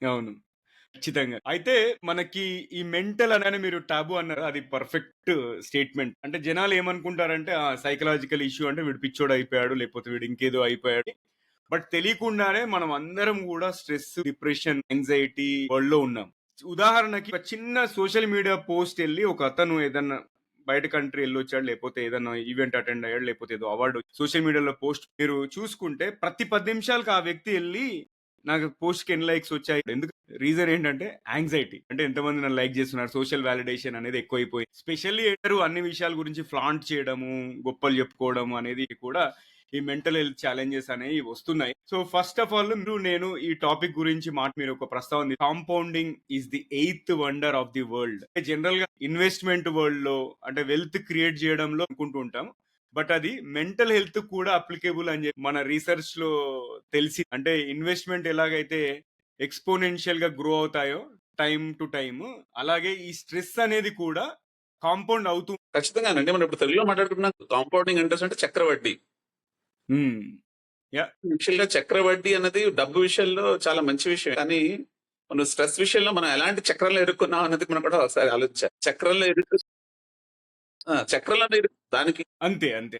అవును. ఖచ్చితంగా. అయితే మనకి ఈ మెంటల్ అనగానే మీరు టాబూ అన్నారు. అది పర్ఫెక్ట్ స్టేట్‌మెంట్. అంటే జనాలు ఏమనుకుంటారంటే సైకలాజికల్ ఇష్యూ అంటే వీడు పిచ్చోడయిపోయాడు. లేకపోతే వీడు ఇంకేదో అయిపోయాడు. బట్ తెలియకుండానే మనం అందరం గూడా స్ట్రెస్, డిప్రెషన్, యాంగ్జైటీ వరల్డ్‌లో ఉన్నాం. ఉదాహరణకి ఒక చిన్న సోషల్ మీడియా పోస్ట్ ఎళ్లి ఒకతను ఏదన్నా బయట కంట్రీ ఎళ్ళొచ్చాడు. లేకపోతే ఏదన్నా ఈవెంట్ అటెండ్ అయ్యాడు. లేకపోతే ఏదో అవార్డ్ సోషల్ మీడియాలో పోస్ట్ మీరు చూసుకుంటే ప్రతి 10 నిమిషాలకి ఆ వ్యక్తి ఎళ్లి నాకు పోస్ట్‌కి ఎన్ని లైక్స్ వచ్చాయి. ఎందుకు రీజన్ ఏంటంటే యాంగ్జైటీ. అంటే ఎంతమంది నన్ను లైక్ చేస్తున్నారు. సోషల్ వాలిడేషన్ అనేది ఎక్కువైపోయింది. స్పెషల్లీ అందరూ అన్ని విషయాల గురించి ఫ్లాంట్ చేయడము, గొప్పలు చెప్పుకోవడం అనేది కూడా ఈ మెంటల్ హెల్త్ ఛాలెంజెస్ అనేవి వస్తున్నాయి. సో ఫస్ట్ ఆఫ్ ఆల్ నేను ఈ టాపిక్ గురించి మీరు ఒక ప్రస్తావన compounding is the eighth wonder of the world. General గా ఇన్వెస్ట్మెంట్ వరల్డ్ లో అంటే వెల్త్ క్రియేట్ చేయడంలో అనుకుంటూ ఉంటాం. బట్ అది మెంటల్ హెల్త్ కూడా అప్లికేబుల్ అని చెప్పి మన రీసెర్చ్ లో తెలిసి అంటే ఇన్వెస్ట్మెంట్ ఎలాగైతే ఎక్స్పోనెన్షియల్ గా గ్రో అవుతాయో టైమ్ టు టైమ్, అలాగే ఈ స్ట్రెస్ అనేది కూడా కాంపౌండ్ అవుతూ ఖచ్చితంగానండి. మనం ఇప్పుడు తెలుగులో మాట్లాడుకుంటున్నాం కాంపౌండింగ్ ఇంట్రెస్ట్ అంటే చక్రవడ్డీ. ఉమ్, యా యాక్చువల్‌గా చక్రవడ్డీ అన్నది డబ్బు విషయంలో చాలా మంచి విషయం. కానీ మనం స్ట్రెస్ విషయంలో మనం ఎలాంటి చక్రంలో ఇరుక్కున్నాం అన్నది మనం కూడా ఒకసారి ఆలోచించాలి. చక్రంలో ఇరుక్కు ఆ! చక్రంలో దానికి అంతే అంతే